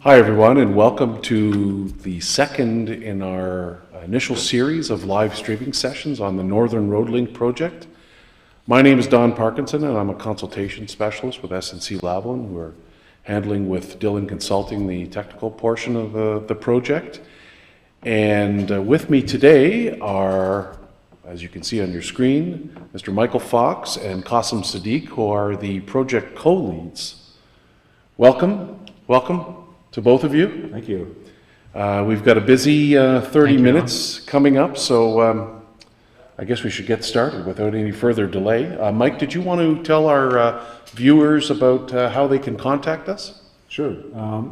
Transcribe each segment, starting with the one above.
Hi everyone, and welcome to the second in our initial series of live streaming sessions on the Northern Road Link project. My name is Don Parkinson and I'm a consultation specialist with S&C Lavalin. We're handling with Dylan Consulting the technical portion of the project. And with me today are, as you can see on your screen, Mr. Michael Fox and Qasim Sadiq, who are the project co-leads. Welcome to both of you. Thank you. We've got a busy 30 minutes coming up, so I guess we should get started without any further delay. Mike, did you want to tell our viewers about how they can contact us? Sure.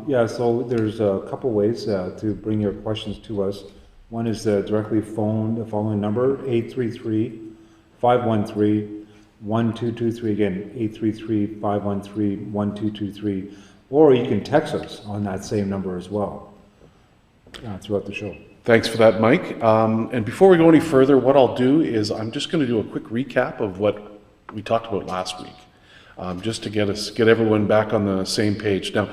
Yeah, so there's a couple ways to bring your questions to us. One is directly phone the following number, 833-513-1223. Again, 833-513-1223. Or you can text us on that same number as well throughout the show. Thanks for that, Mike. And before we go any further, what I'll do is I'm just going to do a quick recap of what we talked about last week, just to get everyone back on the same page. Now,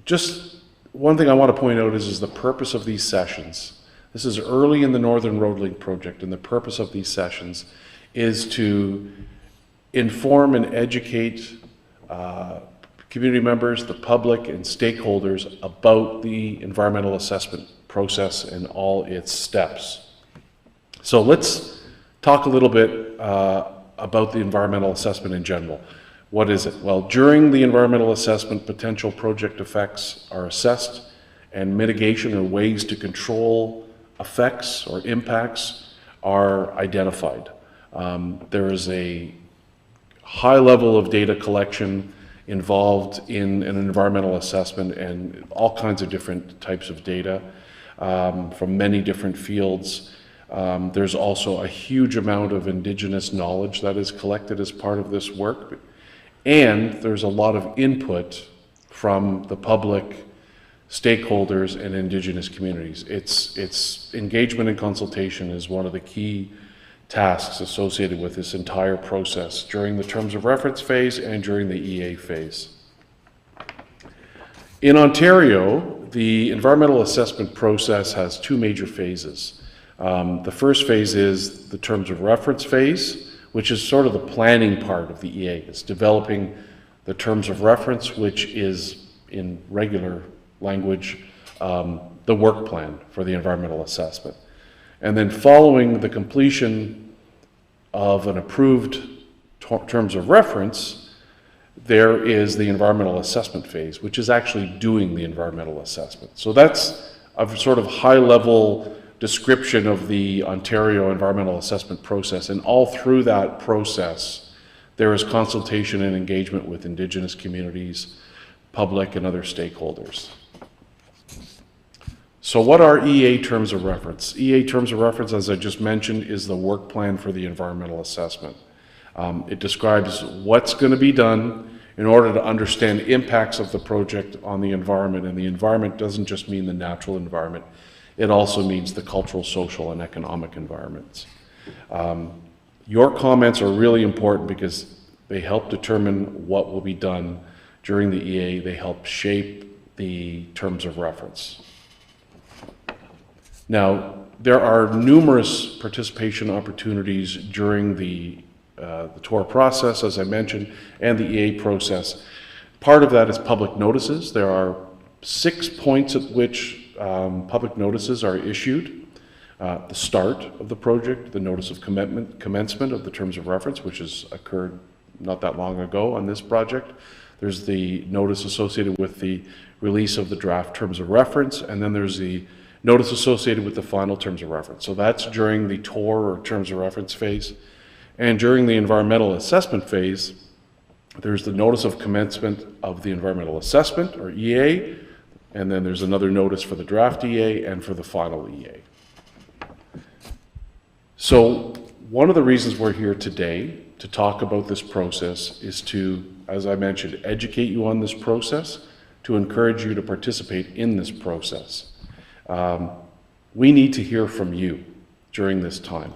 just one thing I want to point out is the purpose of these sessions. This is early in the Northern Road Link project, and the purpose of these sessions is to inform and educate community members, the public, and stakeholders about the environmental assessment process and all its steps. So let's talk a little bit about the environmental assessment in general. What is it? Well, during the environmental assessment, potential project effects are assessed, and mitigation or ways to control effects or impacts are identified. There is a high level of data collection involved in an environmental assessment, and all kinds of different types of data from many different fields. There's also a huge amount of Indigenous knowledge that is collected as part of this work, and there's a lot of input from the public, stakeholders, and Indigenous communities. It's engagement and consultation is one of the key tasks associated with this entire process during the terms of reference phase and during the EA phase. In Ontario, the environmental assessment process has two major phases. The first phase is the terms of reference phase, which is sort of the planning part of the EA. It's developing the terms of reference, which is, in regular language, the work plan for the environmental assessment. And then following the completion of an approved terms of reference, there is the environmental assessment phase, which is actually doing the environmental assessment. So that's a sort of high-level description of the Ontario environmental assessment process. And all through that process, there is consultation and engagement with Indigenous communities, public, and other stakeholders. So what are EA terms of reference? EA terms of reference, as I just mentioned, is the work plan for the environmental assessment. It describes what's going to be done in order to understand impacts of the project on the environment. And the environment doesn't just mean the natural environment. It also means the cultural, social, and economic environments. Your comments are really important because they help determine what will be done during the EA. They help shape the terms of reference. Now, there are numerous participation opportunities during the ToR process, as I mentioned, and the EA process. Part of that is public notices. There are 6 points at which public notices are issued. The start of the project, the notice of commencement of the terms of reference, which has occurred not that long ago on this project. There's the notice associated with the release of the draft terms of reference, and then there's the notice associated with the final terms of reference. So that's during the ToR or terms of reference phase. And during the environmental assessment phase, there's the notice of commencement of the environmental assessment, or EA, and then there's another notice for the draft EA and for the final EA. So one of the reasons we're here today to talk about this process is to, as I mentioned, educate you on this process, to encourage you to participate in this process. We need to hear from you during this time.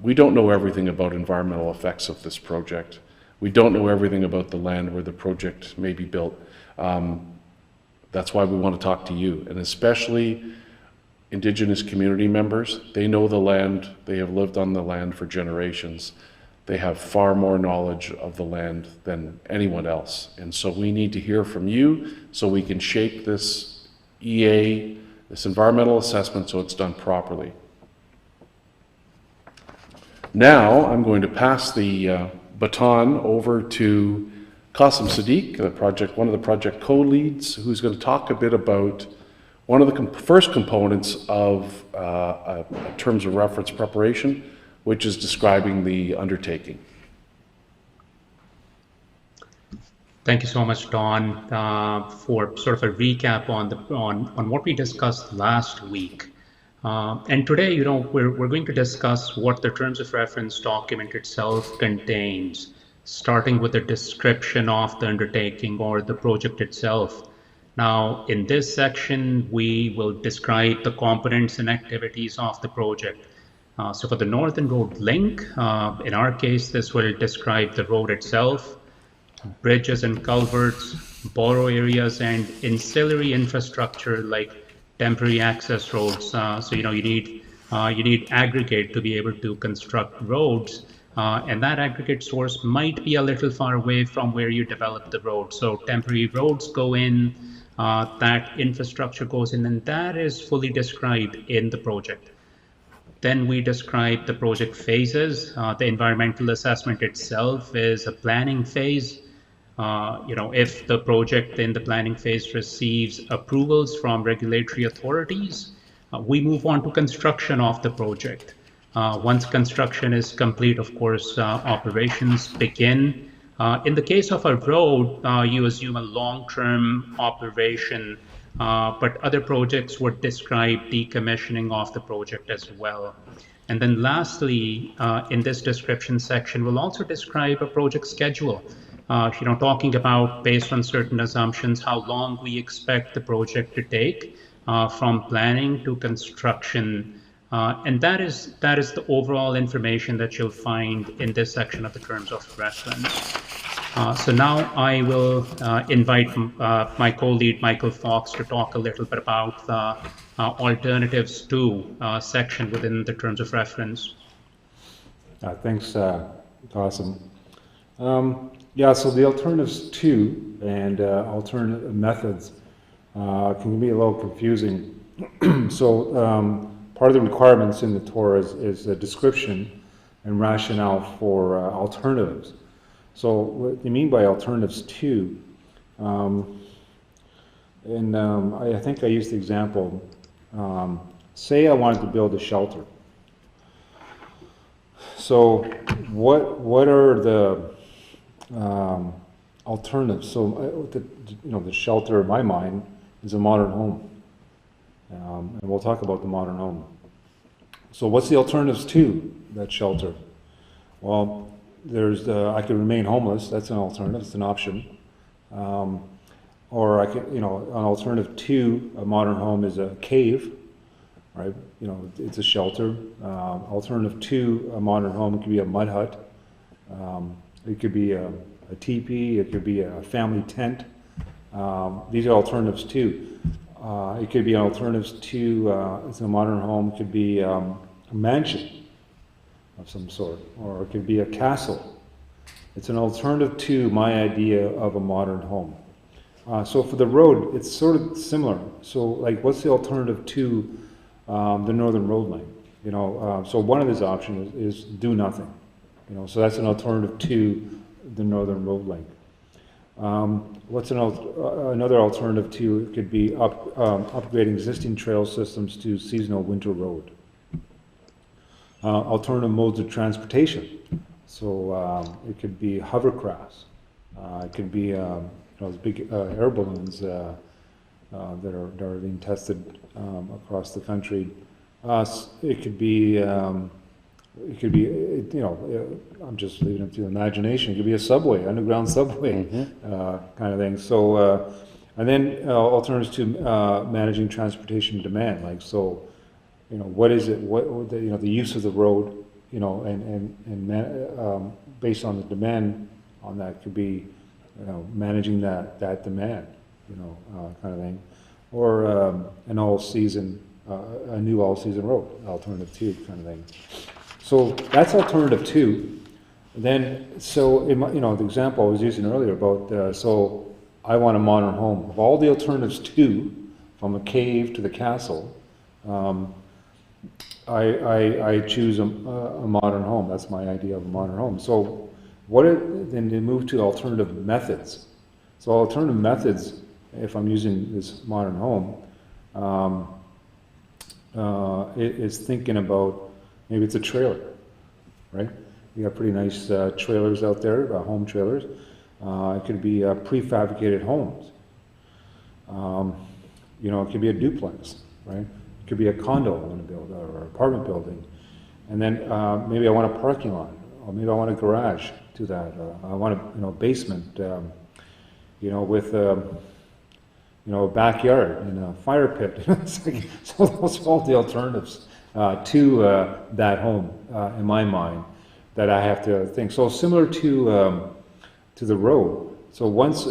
We don't know everything about environmental effects of this project. We don't know everything about the land where the project may be built. That's why we want to talk to you, and especially Indigenous community members. They know the land, they have lived on the land for generations. They have far more knowledge of the land than anyone else. And so we need to hear from you so we can shape this EA, this environmental assessment, so it's done properly. Now I'm going to pass the baton over to Qasim Sadiq, one of the project co-leads, who's going to talk a bit about one of the first components of terms of reference preparation, which is describing the undertaking. Thank you so much, Don, for sort of a recap on what we discussed last week. And today, we're going to discuss what the terms of reference document itself contains, starting with a description of the undertaking or the project itself. Now, in this section, we will describe the components and activities of the project. So for the Northern Road link, in our case, this will describe the road itself, bridges and culverts, borrow areas, and ancillary infrastructure like temporary access roads. So you need aggregate to be able to construct roads, and that aggregate source might be a little far away from where you develop the road. So temporary roads go in, that infrastructure goes in, and that is fully described in the project. Then we describe the project phases. The environmental assessment itself is a planning phase. If the project in the planning phase receives approvals from regulatory authorities, we move on to construction of the project. Once construction is complete, of course, operations begin. In the case of a road, you assume a long-term operation, but other projects would describe decommissioning of the project as well. And then lastly, in this description section, we'll also describe a project schedule, talking about, based on certain assumptions, how long we expect the project to take from planning to construction. And that is the overall information that you'll find in this section of the terms of reference. So now I will invite my co-lead, Michael Fox, to talk a little bit about the alternatives to section within the terms of reference. Thanks, Qasim. Yeah, so the alternatives to and alternative methods can be a little confusing. So part of the requirements in the ToR is a description and rationale for alternatives. So what you mean by alternatives to, I think I used the example, say I wanted to build a shelter. So what are the alternatives? So the shelter in my mind is a modern home, and we'll talk about the modern home. So what's the alternatives to that shelter? Well, there's I could remain homeless. That's an alternative. It's an option. Or I could, an alternative to a modern home is a cave, right? It's a shelter. Alternative to a modern home could be a mud hut. It could be a teepee. It could be a family tent. These are alternatives too. It could be alternatives to it's a modern home. It could be a mansion of some sort, or it could be a castle. It's an alternative to my idea of a modern home. So for the road, it's sort of similar. So like, what's the alternative to the Northern Road Link? So one of these options is do nothing. So that's an alternative to the Northern Road Link. What's another alternative to? It could be upgrading existing trail systems to seasonal winter road. Alternative modes of transportation. So it could be hovercrafts. It could be those big air balloons that are being tested across the country. It could be. I'm just leaving it to the imagination. It could be a subway, underground subway, kind of thing. So, and then alternatives to managing transportation demand, like so. What is it? What the use of the road? Based on the demand on that could be, managing that demand. kind of thing, or an all-season, a new all-season road, alternative 2 kind of thing. So that's alternative 2. Then, so in my, the example I was using earlier about, so I want a modern home. Of all the alternatives 2, from a cave to the castle, I choose a modern home. That's my idea of a modern home. So then they move to alternative methods. So alternative methods, if I'm using this modern home, is thinking about, maybe it's a trailer, right? You got pretty nice trailers out there, home trailers. It could be prefabricated homes. It could be a duplex, right? It could be a condo I want to build, or an apartment building. And then maybe I want a parking lot, or maybe I want a garage to that. I want a basement, with a backyard and a fire pit. So those are all the alternatives to that home in my mind that I have to think. So similar to the road. So once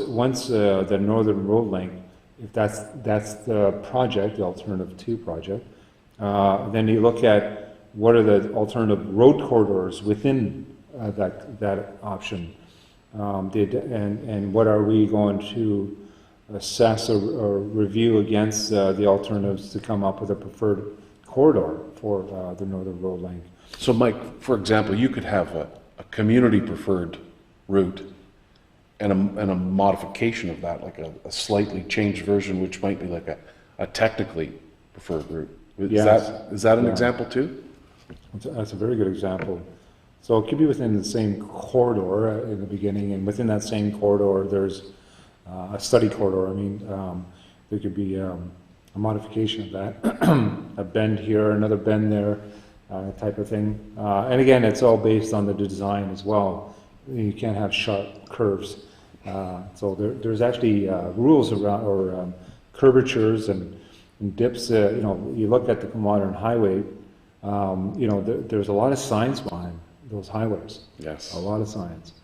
the northern road length, if that's the project, the alternative 2 project, then you look at what are the alternative road corridors within that option, and what are we going to assess or review against the alternatives to come up with a preferred corridor for the northern road length. So Mike, for example, you could have a community preferred route and a modification of that, like a slightly changed version, which might be like a technically preferred route. Is that an example too? That's a very good example. So it could be within the same corridor in the beginning, and within that same corridor, there's a study corridor. I mean, there could be a modification of that, a bend here, another bend there, type of thing. And again, it's all based on the design as well. You can't have sharp curves. So there's actually rules around, or curvatures and dips. You look at the modern highway, there's a lot of science behind those highways. Yes. A lot of science.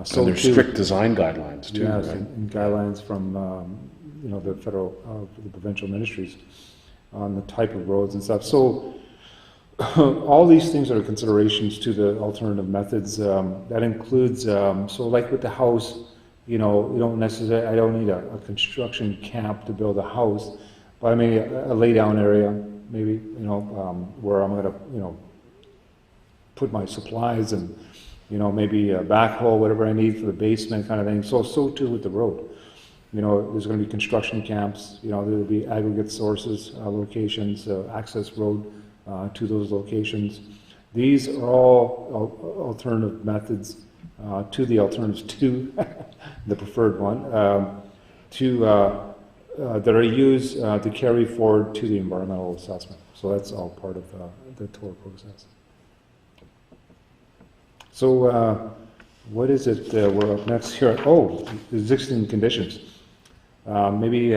So and there's strict design guidelines too, yes, right? and guidelines from the federal, the provincial ministries on the type of roads and stuff. So all these things are considerations to the alternative methods. That includes, so like with the house, you don't necessarily, I don't need a construction camp to build a house, but I mean a lay down area, maybe, where I'm going to, put my supplies and, maybe a backhoe, whatever I need for the basement kind of thing. So too with the road. There's going to be construction camps, there'll be aggregate sources, locations, access road to those locations. These are all alternative methods to the alternatives to the preferred one, that are used to carry forward to the environmental assessment. So that's all part of the ToR process. So what is it we're up next here? Oh, existing conditions. Maybe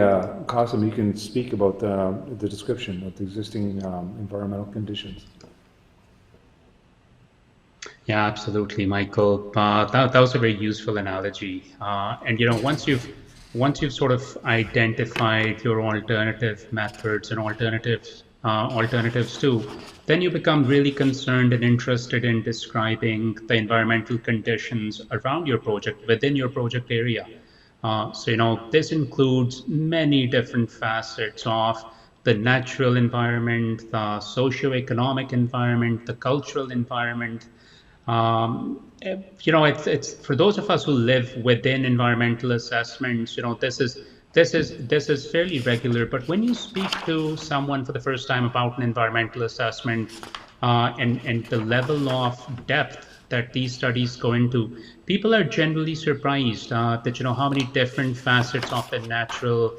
Qasim, you can speak about the description of the existing environmental conditions. Yeah, absolutely, Michael. That was a very useful analogy. And once you've sort of identified your alternative methods and alternatives too, then you become really concerned and interested in describing the environmental conditions around your project, within your project area. So this includes many different facets of the natural environment, the socioeconomic environment, the cultural environment. It's for those of us who live within environmental assessments, this is fairly regular. But when you speak to someone for the first time about an environmental assessment, and the level of depth that these studies go into, people are generally surprised that how many different facets of the natural,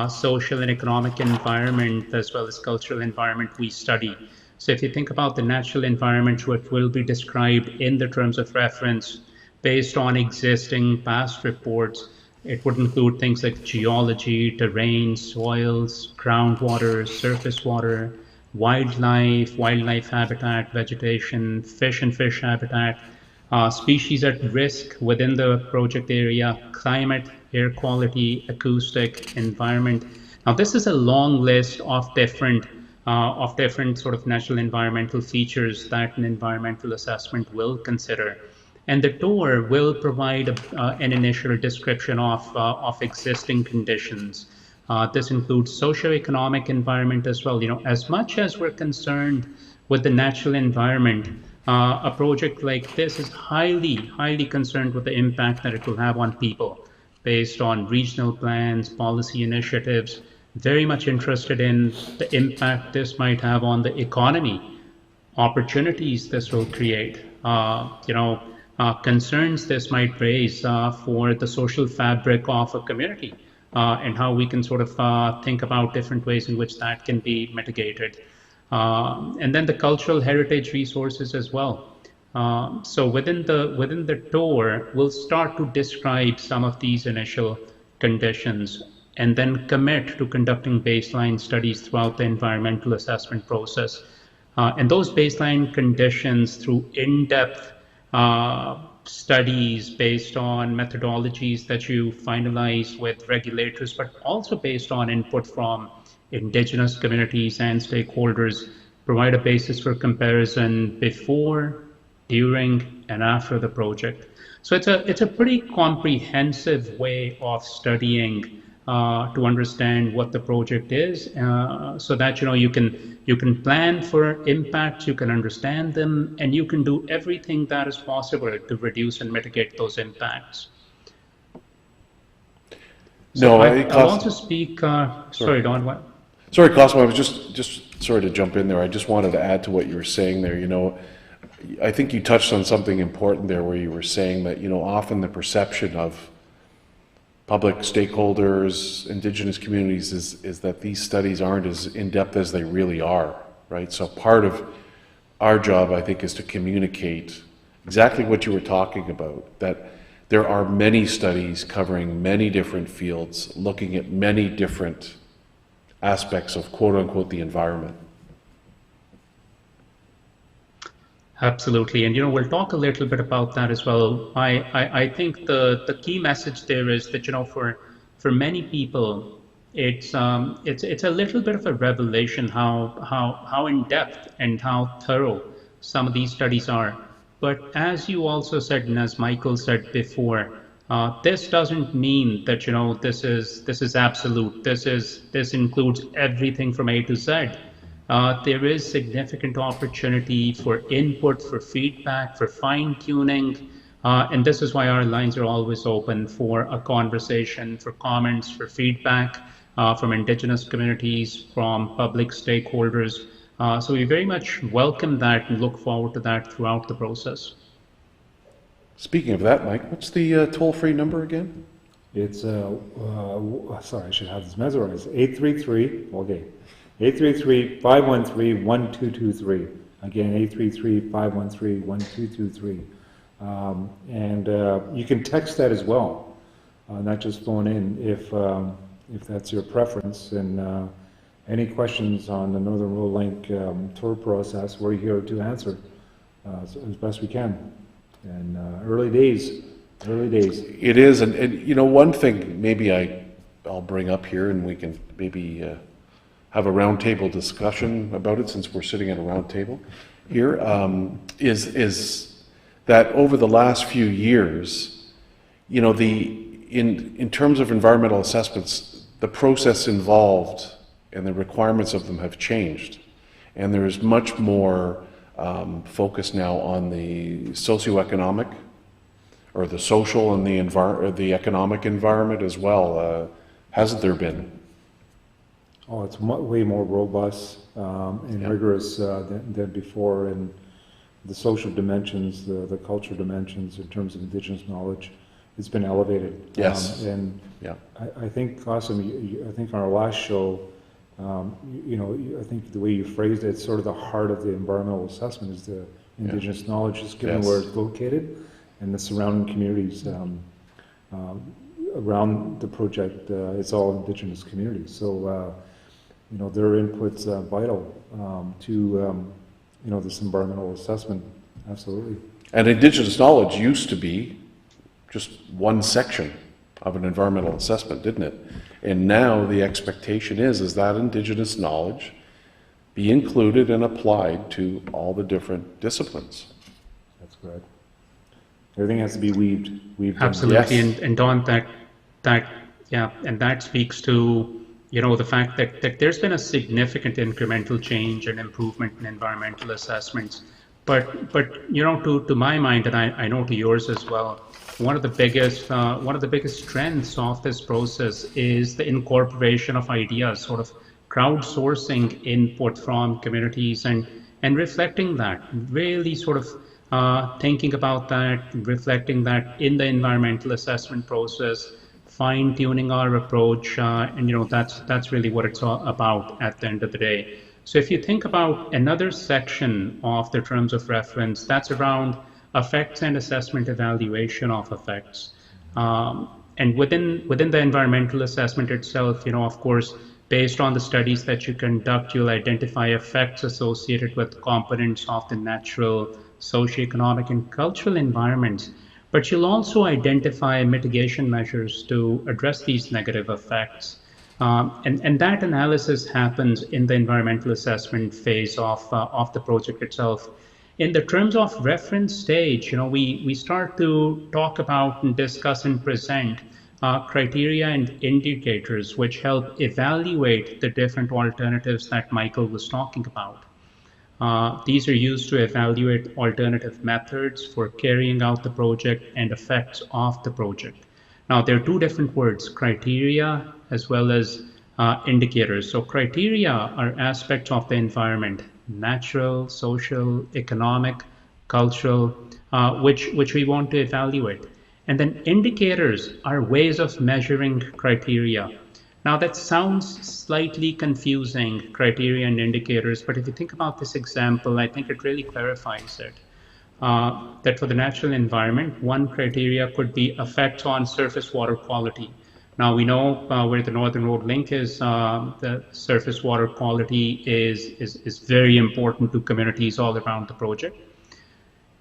social and economic environment, as well as cultural environment we study. So if you think about the natural environment, which will be described in the terms of reference based on existing past reports, it would include things like geology, terrain, soils, groundwater, surface water, wildlife habitat, vegetation, fish and fish habitat, species at risk within the project area, climate, air quality, acoustic, environment. Now, this is a long list of different sort of natural environmental features that an environmental assessment will consider. And the ToR will provide an initial description of existing conditions. This includes socioeconomic environment as well. As much as we're concerned with the natural environment, a project like this is highly concerned with the impact that it will have on people based on regional plans, policy initiatives, very much interested in the impact this might have on the economy, opportunities this will create, concerns this might raise for the social fabric of a community, and how we can sort of think about different ways in which that can be mitigated. And then the cultural heritage resources as well. So within the ToR, we'll start to describe some of these initial conditions and then commit to conducting baseline studies throughout the environmental assessment process. And those baseline conditions through in-depth studies based on methodologies that you finalize with regulators, but also based on input from Indigenous communities and stakeholders, provide a basis for comparison before, during, and after the project. So it's a pretty comprehensive way of studying to understand what the project is, so that you can plan for impacts, you can understand them, and you can do everything that is possible to reduce and mitigate those impacts. So I'll also speak. Sorry, Don. What? Sorry, Cosmo. I was just sorry to jump in there. I just wanted to add to what you were saying there. I think you touched on something important there, where you were saying that often the perception of public stakeholders, Indigenous communities, is that these studies aren't as in-depth as they really are, right? So part of our job, I think, is to communicate exactly what you were talking about, that there are many studies covering many different fields, looking at many different aspects of quote-unquote the environment. Absolutely, and we'll talk a little bit about that as well. I think the key message there is that for many people, it's a little bit of a revelation how in depth and how thorough some of these studies are. But as you also said, and as Michael said before, this doesn't mean that this is absolute. This includes everything from A to Z. There is significant opportunity for input, for feedback, for fine-tuning, and this is why our lines are always open for a conversation, for comments, for feedback from Indigenous communities, from public stakeholders. So we very much welcome that and look forward to that throughout the process. Speaking of that, Mike, what's the toll-free number again? It's, sorry, I should have this memorized, 833, okay. 833-513-1223. Again, 833-513-1223. And you can text that as well, not just phone in if that's your preference. And any questions on the Northern Rural Link ToR process, we're here to answer as best we can. And early days. It is, and one thing maybe I'll bring up here, and we can maybe have a roundtable discussion about it, since we're sitting at a round table here, is that over the last few years, in terms of environmental assessments, the process involved and the requirements of them have changed, and there is much more focus now on the socioeconomic, or the social and the economic environment as well. Hasn't there been? Oh, it's way more robust and rigorous than before, and the social dimensions, the cultural dimensions in terms of Indigenous knowledge, it's been elevated. Yes. I think, Qasim, I think on our last show, I think the way you phrased it, it's sort of the heart of the environmental assessment is the Indigenous knowledge, just given where it's located and the surrounding communities around the project. It's all Indigenous communities. So, their input's vital to, this environmental assessment. Absolutely. And Indigenous knowledge used to be just one section of an environmental assessment, didn't it? And now the expectation is that Indigenous knowledge be included and applied to all the different disciplines. That's correct. Everything has to be weaved in. Absolutely, Yes. and Don, and that speaks to the fact that there's been a significant incremental change and improvement in environmental assessments, but to my mind, and I know to yours as well, one of the biggest strengths of this process is the incorporation of ideas, sort of crowdsourcing input from communities and reflecting that, really sort of thinking about that, reflecting that in the environmental assessment process, fine-tuning our approach, and that's really what it's all about at the end of the day. So if you think about another section of the terms of reference, that's around effects and assessment evaluation of effects. And within the environmental assessment itself, of course, based on the studies that you conduct, you'll identify effects associated with components of the natural, socioeconomic, and cultural environments. But you'll also identify mitigation measures to address these negative effects. And that analysis happens in the environmental assessment phase of the project itself. In the terms of reference stage, we start to talk about and discuss and present criteria and indicators which help evaluate the different alternatives that Michael was talking about. These are used to evaluate alternative methods for carrying out the project and effects of the project. Now, there are two different words, criteria as well as indicators. So criteria are aspects of the environment, natural, social, economic, cultural, which we want to evaluate. And then indicators are ways of measuring criteria. Now that sounds slightly confusing, criteria and indicators, but if you think about this example, I think it really clarifies it. That for the natural environment, one criteria could be effects on surface water quality. Now we know where the Northern Road link is, the surface water quality is very important to communities all around the project.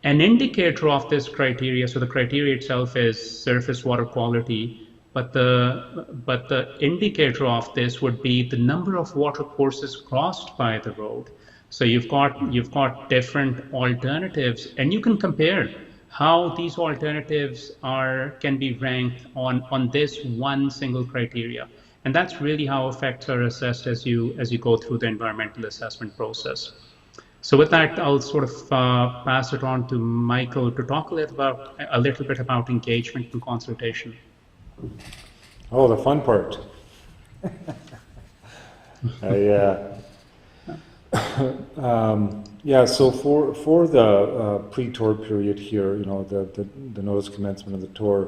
An indicator of this criteria, so the criteria itself is surface water quality, but the indicator of this would be the number of water courses crossed by the road. So you've got different alternatives, and you can compare how these alternatives can be ranked on this one single criteria. And that's really how effects are assessed as you go through the environmental assessment process. So with that, I'll sort of pass it on to Michael to talk a little bit about engagement and consultation. Oh, the fun part. So for the pre-ToR period here, the notice commencement of the ToR,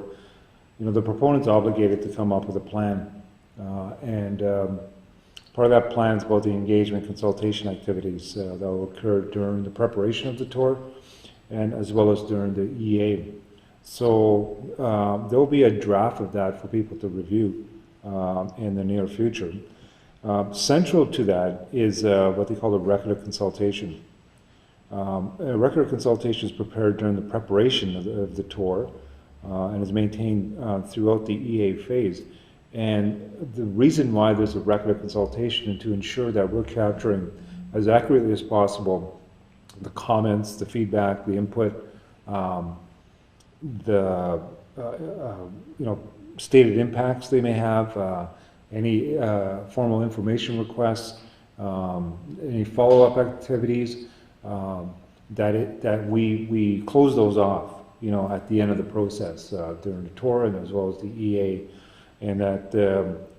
the proponent's obligated to come up with a plan, and part of that plan is about the engagement consultation activities that will occur during the preparation of the ToR, and as well as during the EA. So there will be a draft of that for people to review in the near future. Central to that is what they call a record of consultation. A record of consultation is prepared during the preparation of the ToR and is maintained throughout the EA phase. And the reason why there's a record of consultation is to ensure that we're capturing as accurately as possible the comments, the feedback, the input, the stated impacts they may have, any formal information requests, any follow-up activities, that we close those off, at the end of the process during the ToR and as well as the EA, and that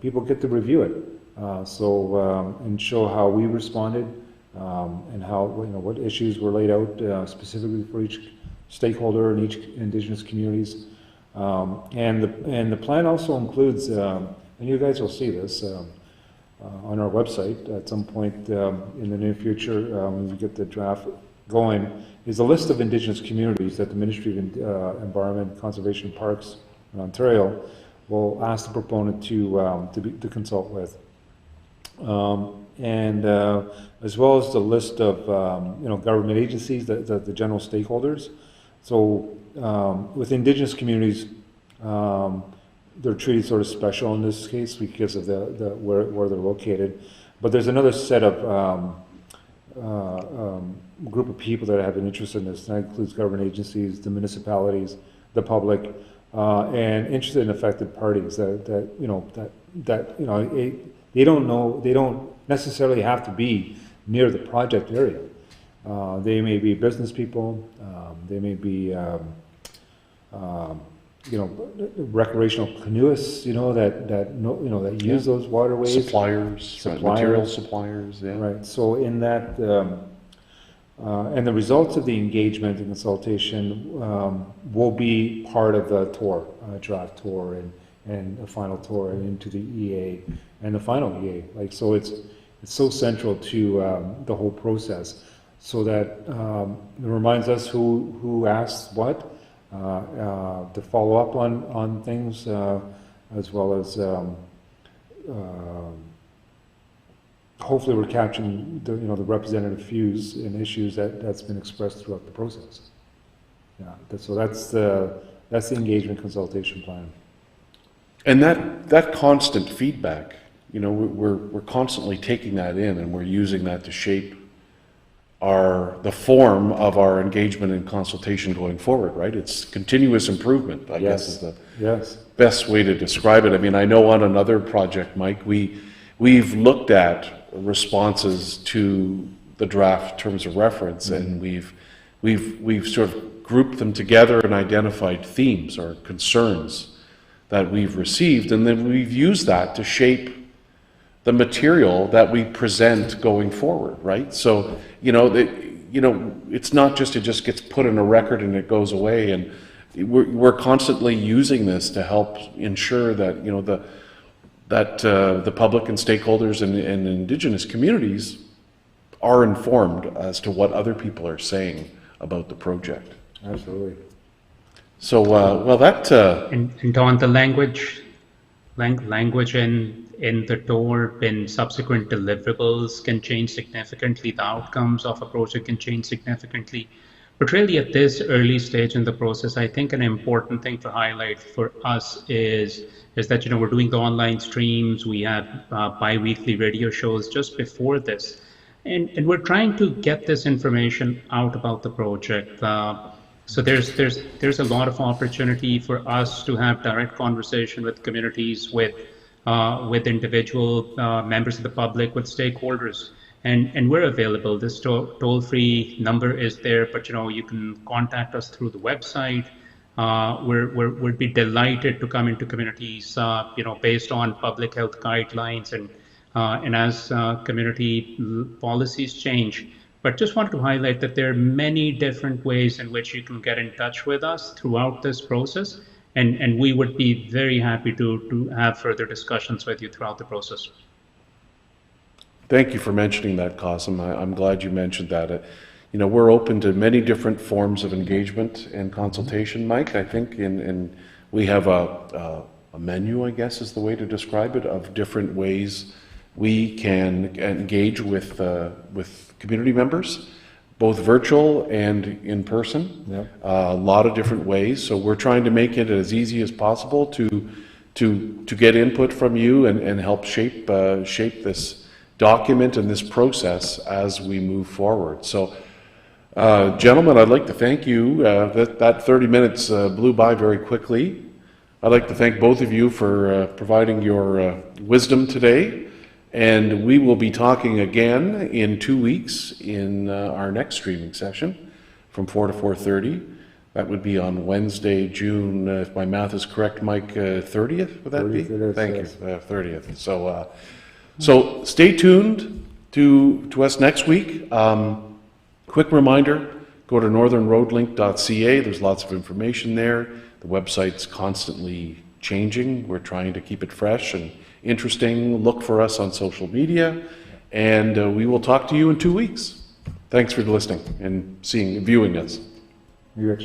people get to review it, and show how we responded, and how what issues were laid out specifically for each stakeholder in each Indigenous communities, and the plan also includes, and you guys will see this on our website at some point in the near future when we get the draft going, is a list of Indigenous communities that the Ministry of Environment, Conservation and Parks in Ontario will ask the proponent to consult with, and as well as the list of government agencies, the general stakeholders. So with Indigenous communities, they're treated sort of special in this case because of where they're located. But there's another set of group of people that have an interest in this. That includes government agencies, the municipalities, the public, and interested and affected parties they don't necessarily have to be near the project area. They may be business people, they may be recreational canoeists, that use those waterways. Suppliers, material suppliers, yeah. Right, so in that, and the results of the engagement and consultation will be part of the ToR, draft ToR, and a final ToR, and into the EA, and the final EA. So it's so central to the whole process, so that it reminds us who asked what, to follow up on things, as well as hopefully we're capturing the representative views and issues that's been expressed throughout the process. Yeah, so that's the engagement consultation plan. And that constant feedback, we're constantly taking that in, and we're using that to shape the form of our engagement and consultation going forward, right? It's continuous improvement, I guess is the best way to describe it. I mean, I know on another project, Mike, we've looked at responses to the draft terms of reference, and we've sort of grouped them together and identified themes or concerns that we've received, and then we've used that to shape the material that we present going forward, right? So, it's not just, it just gets put in a record and it goes away, and we're constantly using this to help ensure that, the public and stakeholders and Indigenous communities are informed as to what other people are saying about the project. Absolutely. So, And on the language in the ToR in subsequent deliverables can change significantly. The outcomes of a project can change significantly. But really at this early stage in the process, I think an important thing to highlight for us is that, we're doing the online streams, we have bi-weekly radio shows just before this. And we're trying to get this information out about the project. So there's a lot of opportunity for us to have direct conversation with communities, with individual members of the public, with stakeholders, and we're available. This toll-free number is there, but you can contact us through the website. We'd be delighted to come into communities, based on public health guidelines and as community policies change. But just wanted to highlight that there are many different ways in which you can get in touch with us throughout this process. And we would be very happy to have further discussions with you throughout the process. Thank you for mentioning that, Qasim. I'm glad you mentioned that. We're open to many different forms of engagement and consultation, Mike, I think, and we have a menu, I guess is the way to describe it, of different ways we can engage with community members, both virtual and in person. Yep. A lot of different ways. So we're trying to make it as easy as possible to get input from you and help shape this document and this process as we move forward. So, gentlemen, I'd like to thank you. That 30 minutes blew by very quickly. I'd like to thank both of you for providing your wisdom today. And we will be talking again in 2 weeks in our next streaming session from 4 to 4:30. That would be on Wednesday, June, if my math is correct, Mike, 30th, would that 30th be? Thank you, 30th. So stay tuned to us next week. Quick reminder, go to northernroadlink.ca. There's lots of information there. The website's constantly changing. We're trying to keep it fresh and interesting. Look for us on social media, and we will talk to you in 2 weeks. Thanks for listening and viewing us. You're